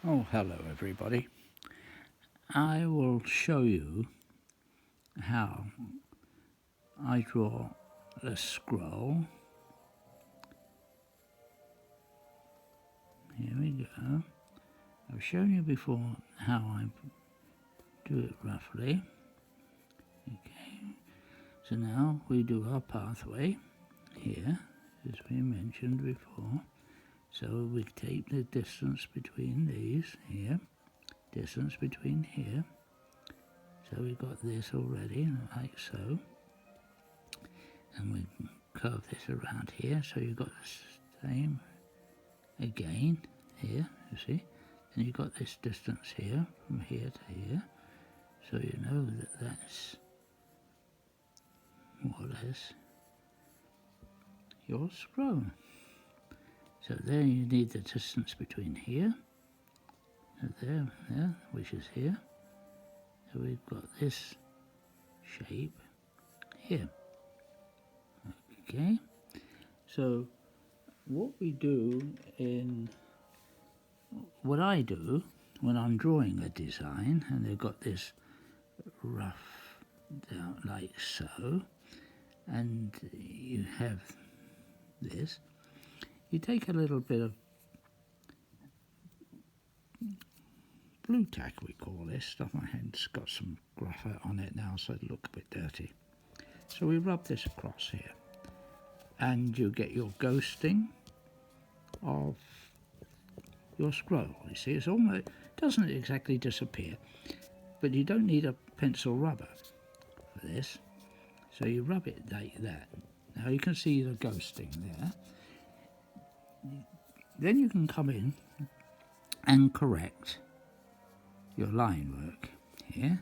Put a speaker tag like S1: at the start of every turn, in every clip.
S1: Oh, hello everybody. I will show you how I draw a scroll. Here we go. I've shown you before how I do it roughly. Okay. So now we do our pathway here, as we mentioned before. So we take the distance between these here, distance between here. So we've got this already, like so. And we curve this around here, so you've got the same again here, you see. And you've got this distance here, from here to here. So you know that that's more or less your scroll. So there you need the distance between here and there, which is here. So we've got this shape here. Okay, so what we do what I do when I'm drawing a design, and they've got this rough down like so, and you have this, you take a little bit of blue tack, we call this stuff. My hand's got some graphite on it now, so it looks a bit dirty. So we rub this across here, and you get your ghosting of your scroll. You see, it's almost doesn't exactly disappear, but you don't need a pencil rubber for this. So you rub it like that. Now you can see the ghosting there. Then you can come in and correct your line work here.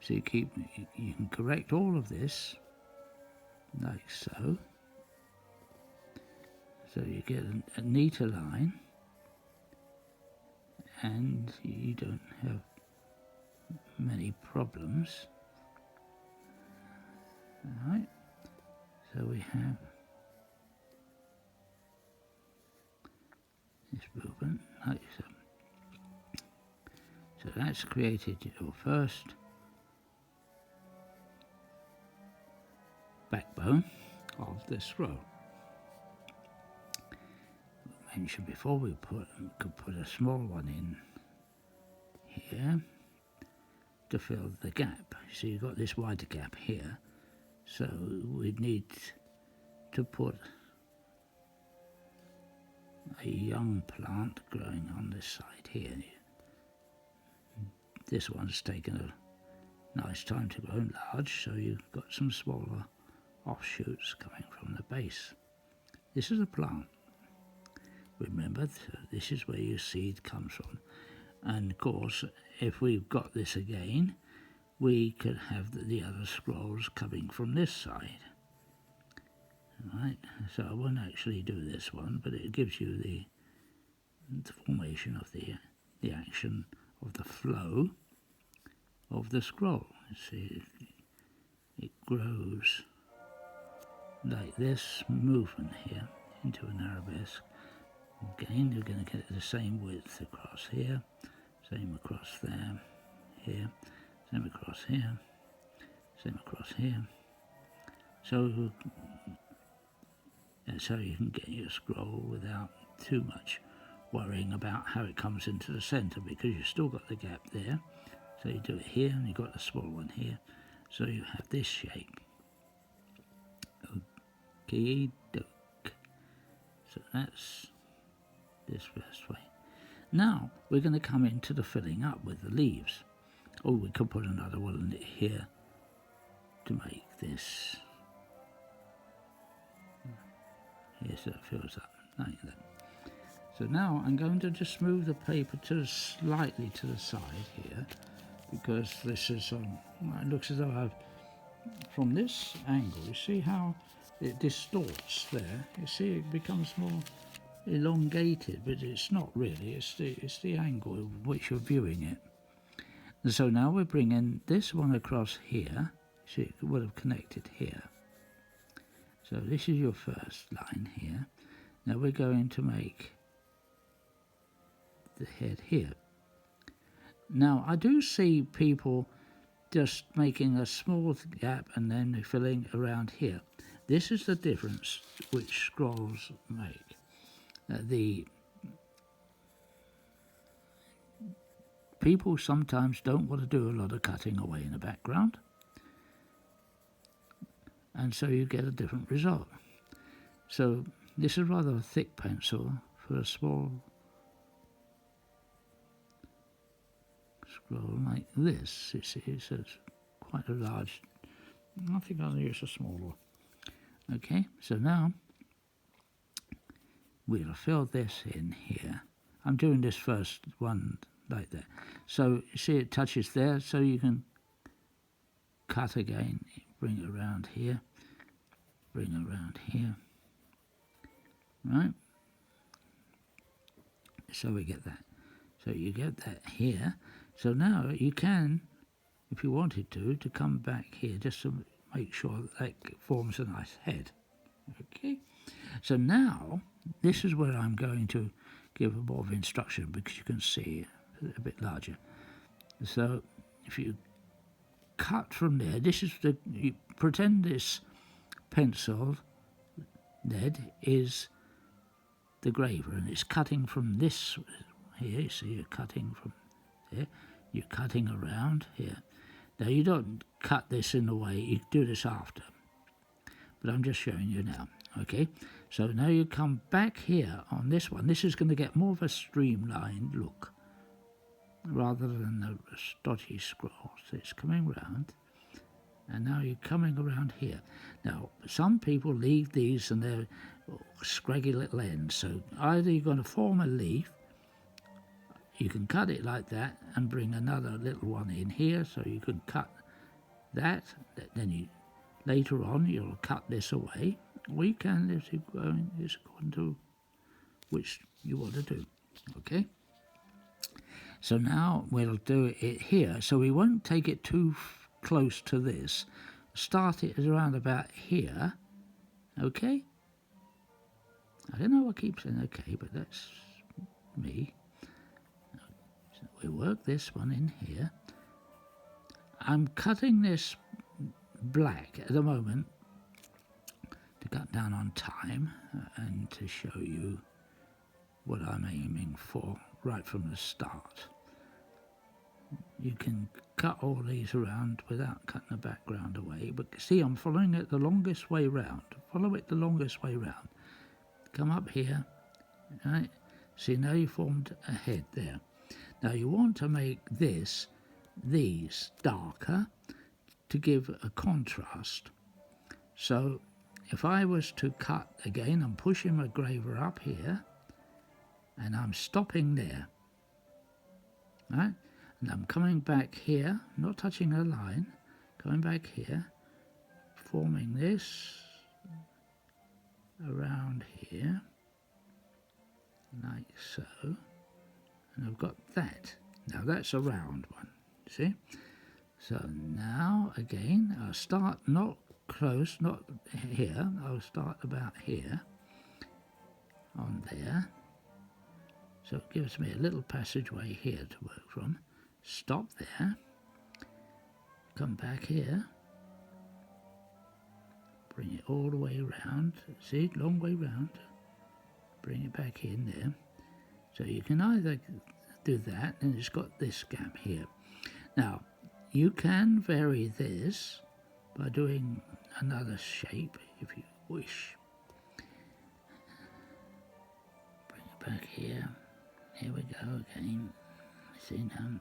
S1: So you can correct all of this like so. So you get a neater line, and you don't have many problems. Alright, so we have this movement like so. So that's created your first backbone of the scroll. I mentioned before we could put a small one in here to fill the gap. So you've got this wider gap here. So we'd need to put a young plant growing on this side here. This one's taken a nice time to grow large, so you've got some smaller offshoots coming from the base. This is a plant. Remember, this is where your seed comes from. And of course, if we've got this again, we could have the other scrolls coming from this side. Right, so I won't actually do this one, but it gives you the formation of the action of the flow of the scroll. You see, it grows like this movement here into an arabesque. Again, you're going to get the same width across here, same across there, here, same across here, same across here. So that's how you can get your scroll without too much worrying about how it comes into the centre, because you've still got the gap there. So you do it here, and you've got the small one here. So you have this shape. Okay, doke. So that's this first way. Now we're going to come into the filling up with the leaves. Oh, we could put another one here to make this. Here, so it fills up like that. So now I'm going to just move the paper slightly to the side here, because this is it looks as though I've, from this angle, you see how it distorts there. You see it becomes more elongated, but it's not really. It's the angle in which you're viewing it. And so now we're bringing this one across here. See, it would have connected here. So this is your first line here. Now we're going to make the head here. Now, I do see people just making a small gap and then filling around here. This is the difference which scrolls make. The people sometimes don't want to do a lot of cutting away in the background, and so you get a different result. So this is rather a thick pencil for a small scroll like this. You see, it's quite a large. I think I'll use a smaller. Okay, so now we'll fill this in here. I'm doing this first one like that. So you see it touches there, so you can cut again, bring it around here, bring it around here, right? So we get that. So you get that here. So now you can, if you wanted to come back here just to make sure that forms a nice head. Okay. So now this is where I'm going to give a more of instruction because you can see a bit larger. So if you cut from there, this is you pretend this pencil lead is the graver and it's cutting from this here. You see you're cutting from there, you're cutting around here. Now you don't cut this in the way, you do this after, but I'm just showing you now. Okay, so now you come back here on this one. This is going to get more of a streamlined look rather than the stodgy scroll. So it's coming round, and now you're coming around here. Now, some people leave these and they're scraggy little ends. So either you're going to form a leaf, you can cut it like that and bring another little one in here, so you can cut that. Then you later on you'll cut this away. Or you can, if you're going, it's according to which you want to do. Okay? So now we'll do it here. So we won't take it too close to this. Start it around about here. Okay? I don't know what keeps saying okay, but that's me. So we work this one in here. I'm cutting this black at the moment to cut down on time and to show you what I'm aiming for right from the start. You can cut all these around without cutting the background away, but see, I'm following it the longest way round. Follow it the longest way round. Come up here, right? See, now you formed a head there. Now you want to make these darker to give a contrast. So if I was to cut again, I'm pushing my graver up here and I'm stopping there, right? And I'm coming back here, not touching a line, coming back here, forming this around here, like so, and I've got that. Now that's a round one, see? So now again, I'll start not close, not here, I'll start about here, on there. So it gives me a little passageway here to work from. Stop there, come back here, bring it all the way around, see, long way round, bring it back in there. So you can either do that, and it's got this gap here. Now, you can vary this by doing another shape if you wish. Bring it back here. Here we go again. See now.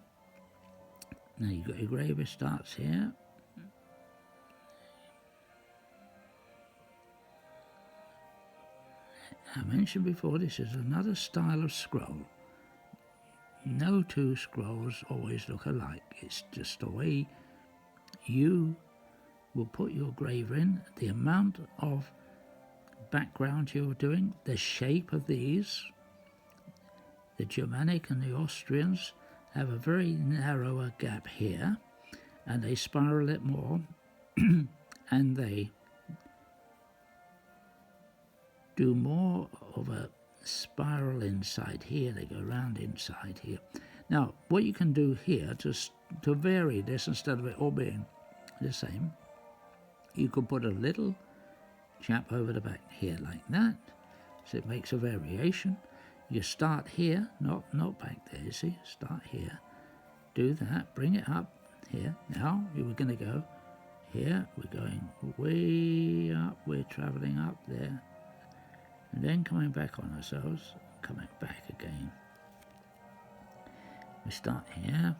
S1: Now you've got your graver starts here. I mentioned before, this is another style of scroll. No two scrolls always look alike. It's just the way you will put your graver in, the amount of background you're doing, the shape of these. The Germanic and the Austrians have a very narrower gap here, and they spiral it more, and they do more of a spiral inside here, they go around inside here. Now, what you can do here, just to vary this, instead of it all being the same, you could put a little chap over the back here like that, so it makes a variation. You start here, not back there, you see, start here, do that, bring it up here. Now, we were going to go here, we're going way up, we're travelling up there, and then coming back on ourselves, coming back again. We start here,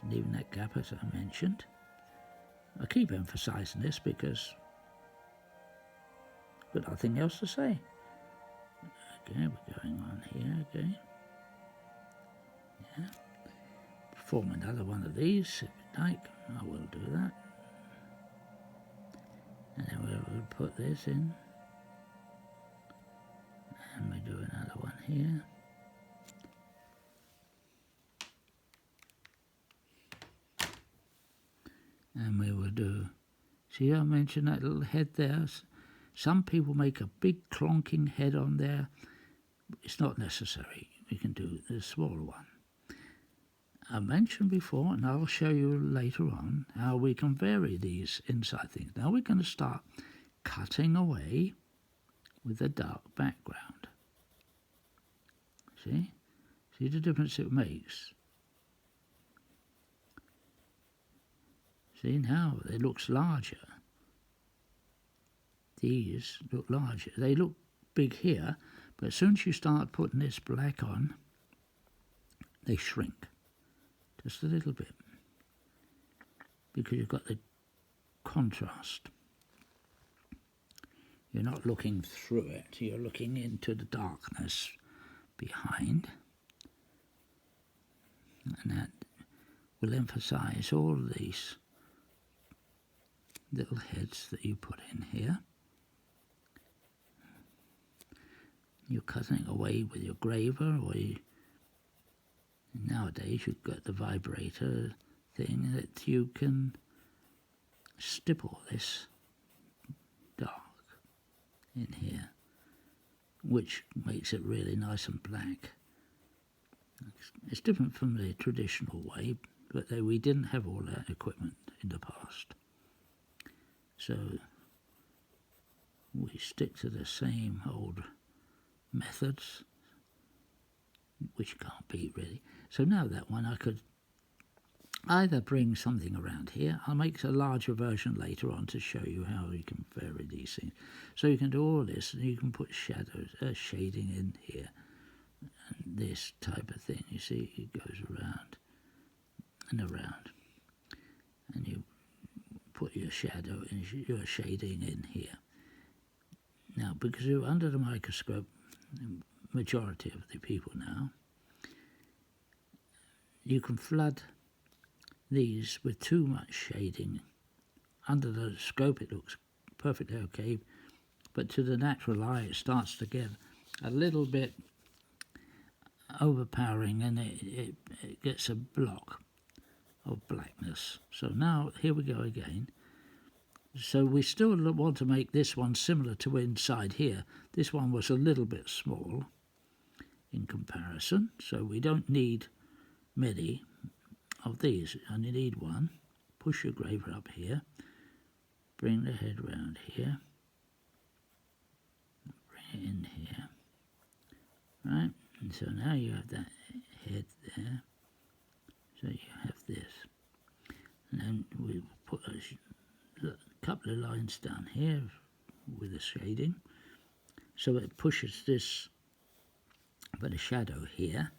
S1: leaving that gap as I mentioned. I keep emphasising this because I've got nothing else to say. Okay, we're going on here again. Yeah. Form another one of these if you like. I will do that. And then we'll put this in. And we do another one here. And we will do, see I mentioned that little head there? Some people make a big clonking head on there. It's not necessary. We can do the smaller one. I mentioned before, and I'll show you later on, how we can vary these inside things. Now we're going to start cutting away with a dark background. See? See the difference it makes? See, now it looks larger. These look larger. They look big here, but as soon as you start putting this black on, they shrink just a little bit because you've got the contrast. You're not looking through it, you're looking into the darkness behind, and that will emphasize all these little heads that you put in here. You're cutting away with your graver, or nowadays you've got the vibrator thing that you can stipple this dark in here, which makes it really nice and black. It's different from the traditional way, but we didn't have all that equipment in the past. So we stick to the same old methods, which you can't beat really. So now that one I could either bring something around here. I'll make a larger version later on to show you how you can vary these things. So you can do all this, and you can put shadows, shading in here, and this type of thing. You see, it goes around and around, and you put your shadow and your shading in here. Now, because you're under the microscope, majority of the people now, you can flood these with too much shading. Under the scope it looks perfectly okay, but to the natural eye it starts to get a little bit overpowering, and it gets a block of blackness. So now here we go again. So we still want to make this one similar to inside here. This one was a little bit small in comparison, so we don't need many of these. I only need one. Push your graver up here, bring the head round here, bring it in here, right? And so now you have that head there, so you have this. And then we put a couple of lines down here with the shading, so it pushes this, but a shadow here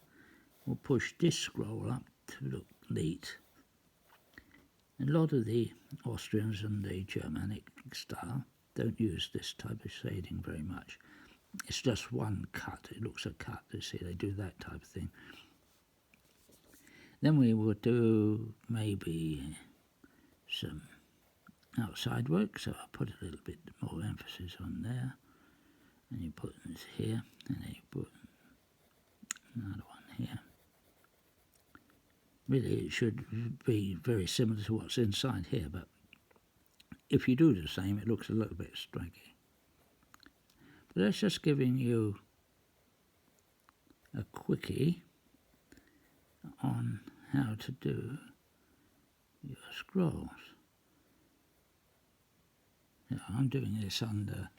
S1: will push this scroll up to look neat. A lot of the Austrians and the Germanic style don't use this type of shading very much. It's just one cut. It looks a cut. You see, they do that type of thing. Then we will do maybe some outside work, so I'll put a little bit more emphasis on there. And you put this here, and then you put another one here. Really, it should be very similar to what's inside here, but if you do the same, it looks a little bit striking. But that's just giving you a quickie on how to do your scrolls. Now, I'm doing this under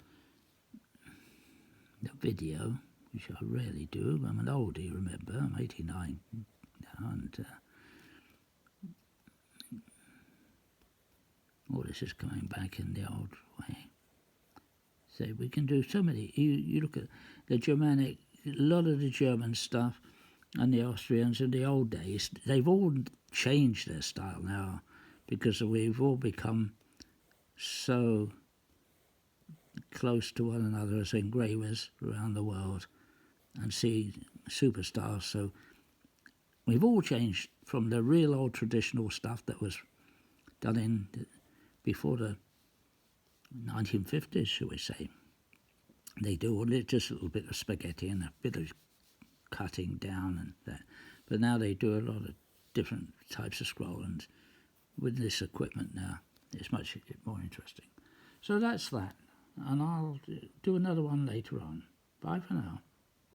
S1: the video, which I rarely do. I'm an oldie, remember. I'm 89 now, and all this is coming back in the old way. So we can do so many. You look at the Germanic, a lot of the German stuff, and the Austrians in the old days, they've all changed their style now because we've all become so close to one another as engravers around the world and see superstars. So we've all changed from the real old traditional stuff that was done in before the 1950s, shall we say. They do just a little bit of spaghetti and a bit of cutting down and that. But now they do a lot of different types of scroll, and with this equipment now, it's much more interesting. So that's that, and I'll do another one later on. Bye for now.